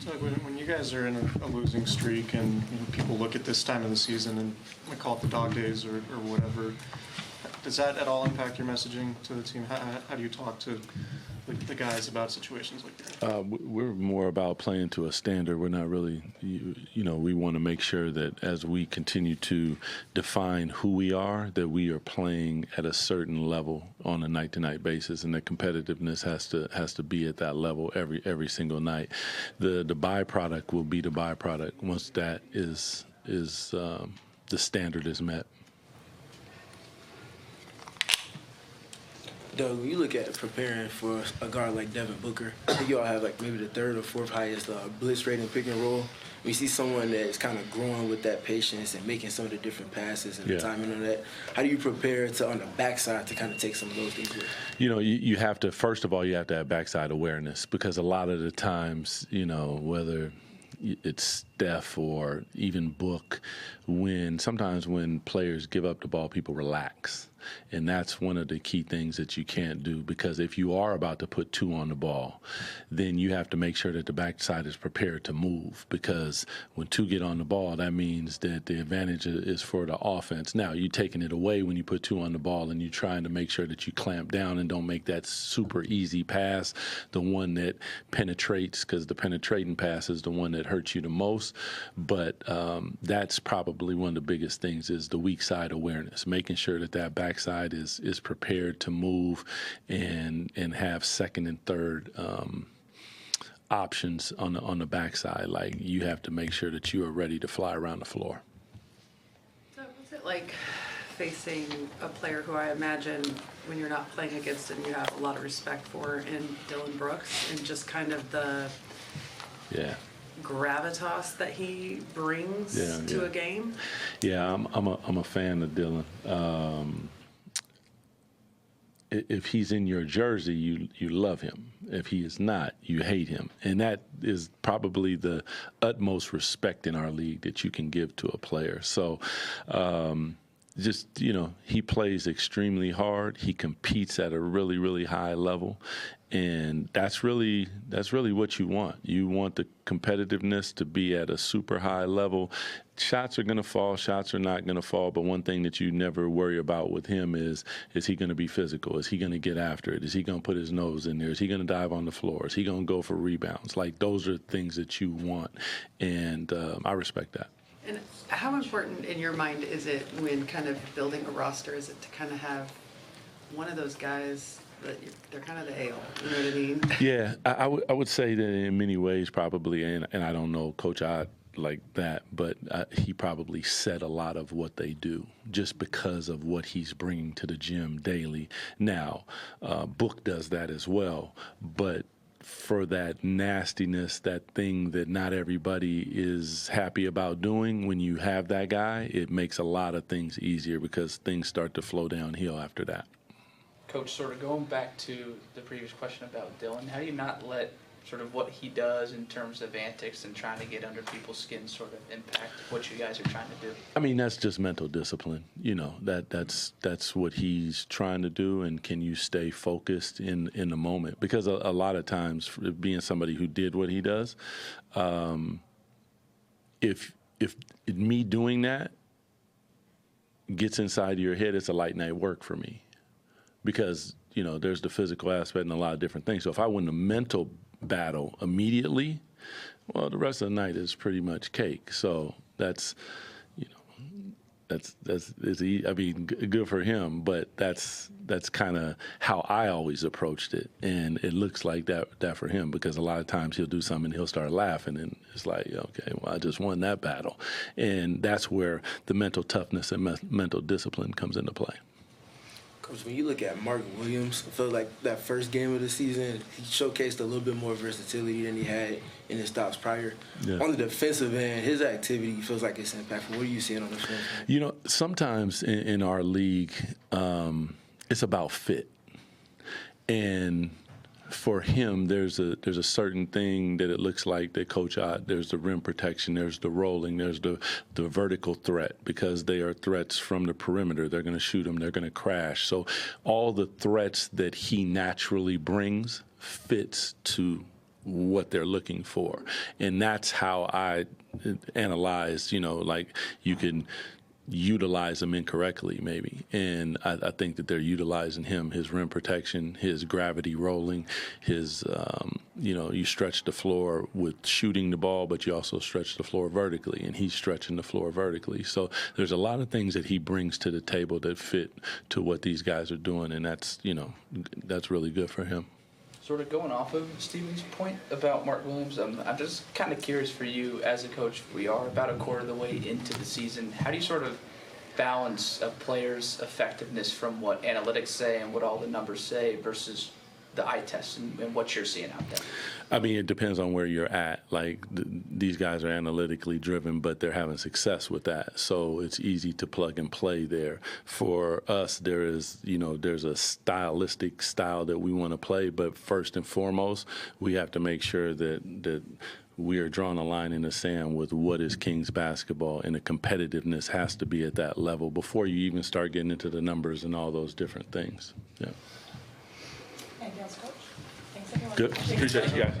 Doug, when you guys are in a losing streak and people look at this time of the season and we call it the dog days or whatever, does that at all impact your messaging to the team? How do you talk to the guys about situations like that? We're more about playing to a standard. We're not really, we want to make sure that as we continue to define who we are, that we are playing at a certain level on a night-to-night basis, and the competitiveness has to be at that level every single night. The byproduct will be the byproduct once that is the standard is met. Doug, when you look at preparing for a guard like Devin Booker, I think you all have like maybe the third or fourth highest blitz rate in pick and roll. We see someone that's kind of growing with that patience and making some of the different passes and the timing on that. How do you prepare to on the backside to kind of take some of those things with? You have to, first of all, you have to have backside awareness, because a lot of the times, whether it's Steph or even Book, sometimes when players give up the ball, people relax. And that's one of the key things that you can't do, because if you are about to put two on the ball, then you have to make sure that the backside is prepared to move, because when two get on the ball, that means that the advantage is for the offense. Now, you're taking it away when you put two on the ball, and you're trying to make sure that you clamp down and don't make that super easy pass, the one that penetrates, because the penetrating pass is the one that hurts you the most. But that's probably one of the biggest things, is the weak side awareness, making sure that backside is prepared to move and have second and third options on the backside. Like, you have to make sure that you are ready to fly around the floor. So what's it like facing a player who I imagine when you're not playing against him you have a lot of respect for, in Dylan Brooks, and just kind of the gravitas that he brings to a game? Yeah, I'm a fan of Dylan. If he's in your jersey, you love him. If he is not, you hate him. And that is probably the utmost respect in our league that you can give to a player. So he plays extremely hard. He competes at a really, really high level. And that's really what you want. You want the competitiveness to be at a super high level. Shots are going to fall. Shots are not going to fall. But one thing that you never worry about with him is he going to be physical? Is he going to get after it? Is he going to put his nose in there? Is he going to dive on the floor? Is he going to go for rebounds? Like, those are things that you want. And I respect that. And how important in your mind is it, when kind of building a roster, is it to kind of have one of those guys that they're kind of the ale, you know what I mean? Yeah, I would say that in many ways probably, and I don't know Coach Ott like that, but he probably set a lot of what they do just because of what he's bringing to the gym daily. Now, Book does that as well, but for that nastiness, that thing that not everybody is happy about doing, when you have that guy, it makes a lot of things easier, because things start to flow downhill after that. Coach, sort of going back to the previous question about Dylan, how do you not let sort of what he does in terms of antics and trying to get under people's skin sort of impact what you guys are trying to do? I mean, that's just mental discipline. That's what he's trying to do, and can you stay focused in the moment? Because a lot of times, being somebody who did what he does, if me doing that gets inside your head, it's a light night work for me. Because, there's the physical aspect and a lot of different things. So if I win the mental battle immediately, well, the rest of the night is pretty much cake. So that's good for him, but that's kind of how I always approached it. And it looks like that for him, because a lot of times he'll do something and he'll start laughing, and it's like, okay, well, I just won that battle. And that's where the mental toughness and mental discipline comes into play. Coach, when you look at Mark Williams, I feel like that first game of the season, he showcased a little bit more versatility than he had in his stops prior. Yeah. On the defensive end, his activity feels like it's impactful. What are you seeing on the field? Sometimes in our league, it's about fit. And for him, there's a certain thing that it looks like that Coach Ott, there's the rim protection, there's the rolling, there's the vertical threat, because they are threats from the perimeter. They're going to shoot them, they're going to crash. So all the threats that he naturally brings fits to what they're looking for. And that's how I analyze, like you can utilize them incorrectly maybe. And I think that they're utilizing him, his rim protection, his gravity rolling, his, you stretch the floor with shooting the ball, but you also stretch the floor vertically, and he's stretching the floor vertically. So there's a lot of things that he brings to the table that fit to what these guys are doing, and that's really good for him. Sort of going off of Steven's point about Mark Williams, I'm just kind of curious for you as a coach. We are about a quarter of the way into the season. How do you sort of balance a player's effectiveness from what analytics say and what all the numbers say versus the eye test and what you're seeing out there? I mean, it depends on where you're at. Like, these guys are analytically driven, but they're having success with that. So it's easy to plug and play there. For us, there's a stylistic style that we want to play, but first and foremost, we have to make sure that we are drawing a line in the sand with what is Kings basketball, and the competitiveness has to be at that level before you even start getting into the numbers and all those different things. Yeah. Anything else, Coach? Thanks, everyone. Good. Appreciate you guys.